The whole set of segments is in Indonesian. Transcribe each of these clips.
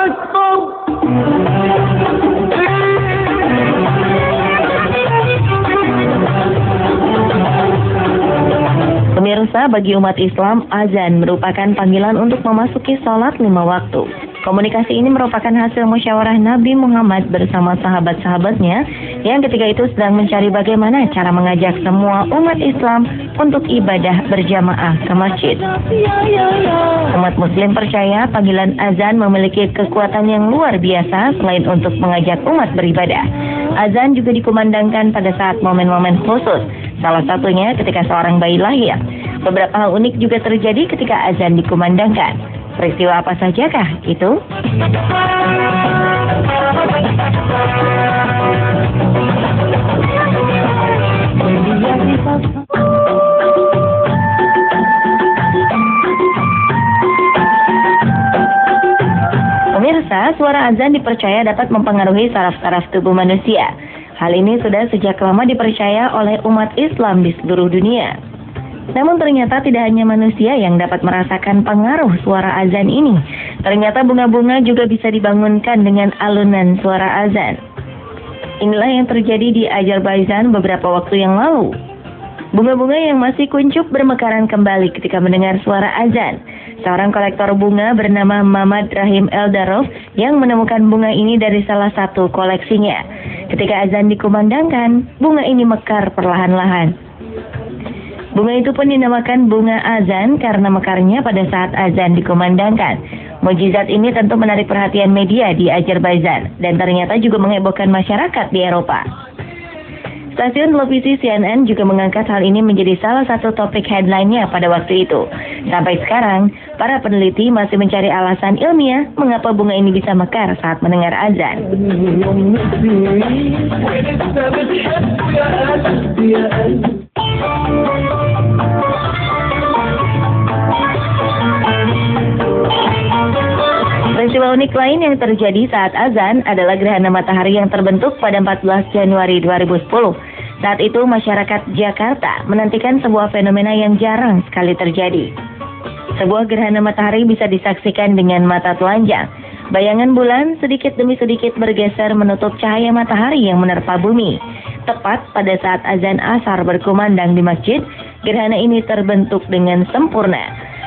أكبر. Pemirsa, bagi umat Islam, azan merupakan panggilan untuk memasuki sholat 5 waktu. Komunikasi ini merupakan hasil musyawarah Nabi Muhammad bersama sahabat-sahabatnya yang ketika itu sedang mencari bagaimana cara mengajak semua umat Islam untuk ibadah berjamaah ke masjid. Umat Muslim percaya panggilan azan memiliki kekuatan yang luar biasa selain untuk mengajak umat beribadah. Azan juga dikumandangkan pada saat momen-momen khusus, salah satunya ketika seorang bayi lahir. Beberapa hal unik juga terjadi ketika azan dikumandangkan. Peristiwa apa sajakah itu? Pemirsa, suara azan dipercaya dapat mempengaruhi saraf-saraf tubuh manusia. Hal ini sudah sejak lama dipercaya oleh umat Islam di seluruh dunia. Namun ternyata tidak hanya manusia yang dapat merasakan pengaruh suara azan ini. Ternyata bunga-bunga juga bisa dibangunkan dengan alunan suara azan. Inilah yang terjadi di Azerbaijan beberapa waktu yang lalu. Bunga-bunga yang masih kuncup bermekaran kembali ketika mendengar suara azan. Seorang kolektor bunga bernama Mamad Rahim Eldarov yang menemukan bunga ini dari salah satu koleksinya. Ketika azan dikumandangkan, bunga ini mekar perlahan-lahan. Bunga itu pun dinamakan bunga azan karena mekarnya pada saat azan dikumandangkan. Mukjizat ini tentu menarik perhatian media di Azerbaijan dan ternyata juga menghebohkan masyarakat di Eropa. Stasiun televisi CNN juga mengangkat hal ini menjadi salah satu topik headline-nya pada waktu itu. Sampai sekarang, para peneliti masih mencari alasan ilmiah mengapa bunga ini bisa mekar saat mendengar azan. Peristiwa unik lain yang terjadi saat azan adalah gerhana matahari yang terbentuk pada 14 Januari 2010. Saat itu masyarakat Jakarta menantikan sebuah fenomena yang jarang sekali terjadi. Sebuah gerhana matahari bisa disaksikan dengan mata telanjang. Bayangan bulan sedikit demi sedikit bergeser menutup cahaya matahari yang menerpa bumi. Tepat pada saat azan asar berkumandang di masjid, gerhana ini terbentuk dengan sempurna.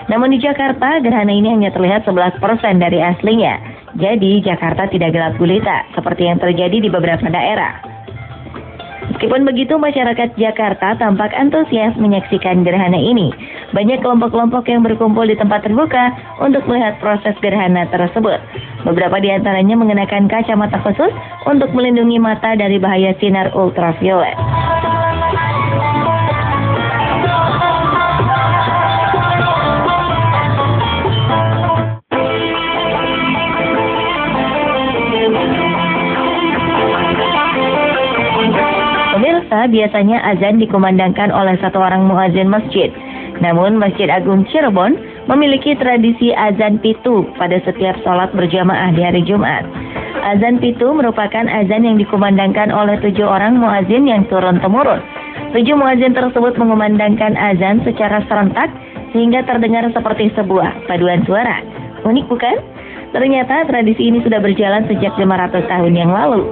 Namun di Jakarta, gerhana ini hanya terlihat 11% dari aslinya. Jadi, Jakarta tidak gelap gulita, seperti yang terjadi di beberapa daerah. Meskipun begitu, masyarakat Jakarta tampak antusias menyaksikan gerhana ini. Banyak kelompok-kelompok yang berkumpul di tempat terbuka untuk melihat proses gerhana tersebut. Beberapa di antaranya mengenakan kacamata khusus untuk melindungi mata dari bahaya sinar ultraviolet. Pemirsa, biasanya azan dikumandangkan oleh satu orang muazin masjid. Namun Masjid Agung Cirebon memiliki tradisi azan pitu pada setiap sholat berjamaah di hari Jumat. Azan pitu merupakan azan yang dikumandangkan oleh 7 orang muazin yang turun-temurun. 7 muazin tersebut mengumandangkan azan secara serentak sehingga terdengar seperti sebuah paduan suara. Unik bukan? Ternyata tradisi ini sudah berjalan sejak 500 tahun yang lalu.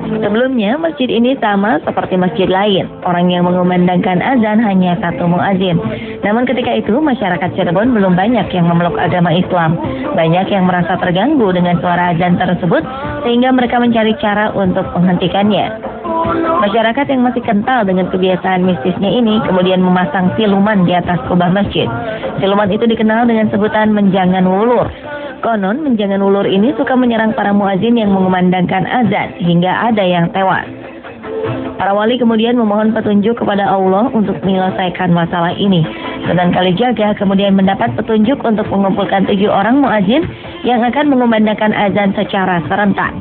Sebelumnya, masjid ini sama seperti masjid lain. Orang yang mengumandangkan azan hanya satu muazin. Namun ketika itu, masyarakat Cirebon belum banyak yang memeluk agama Islam. Banyak yang merasa terganggu dengan suara azan tersebut, sehingga mereka mencari cara untuk menghentikannya. Masyarakat yang masih kental dengan kebiasaan mistisnya ini kemudian memasang siluman di atas kubah masjid. Siluman itu dikenal dengan sebutan menjangan wulur. Konon, menjangan ulur ini suka menyerang para muazin yang mengumandangkan azan hingga ada yang tewas. Para wali kemudian memohon petunjuk kepada Allah untuk menyelesaikan masalah ini. Sunan Kalijaga kemudian mendapat petunjuk untuk mengumpulkan 7 orang muazin yang akan mengumandangkan azan secara serentak.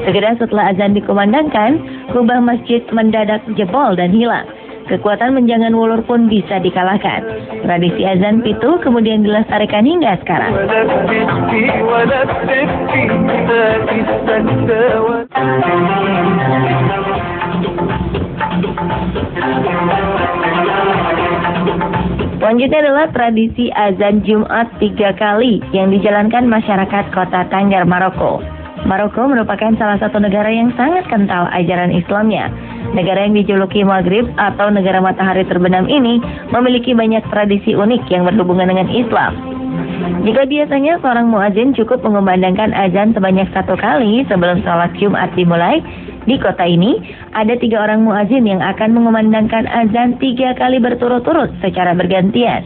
Segera setelah azan dikumandangkan, kubah masjid mendadak jebol dan hilang. Kekuatan menjangan wulur pun bisa dikalahkan. Tradisi azan pitu kemudian dilestarikan hingga sekarang. Selanjutnya adalah tradisi azan Jumat 3 kali yang dijalankan masyarakat kota Tangier, Maroko. Maroko merupakan salah satu negara yang sangat kental ajaran Islamnya. Negara yang dijuluki Maghrib atau negara matahari terbenam ini memiliki banyak tradisi unik yang berhubungan dengan Islam. Jika biasanya seorang muazin cukup mengumandangkan azan sebanyak 1 kali sebelum sholat Jumat dimulai, di kota ini ada 3 orang muazin yang akan mengumandangkan azan 3 kali berturut-turut secara bergantian.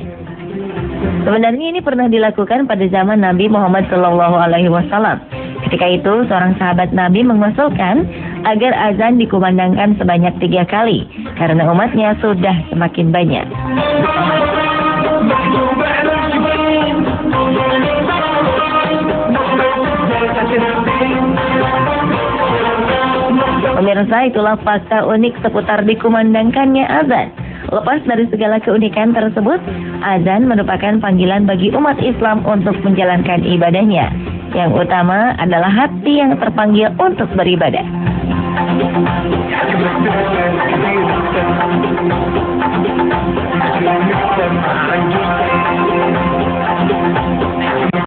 Sebenarnya ini pernah dilakukan pada zaman Nabi Muhammad SAW. Ketika itu, seorang sahabat Nabi mengusulkan agar azan dikumandangkan sebanyak 3 kali karena umatnya sudah semakin banyak. Pemirsa, itulah fakta unik seputar dikumandangkannya azan. Lepas dari segala keunikan tersebut, azan merupakan panggilan bagi umat Islam untuk menjalankan ibadahnya. Yang utama adalah hati yang terpanggil untuk beribadah.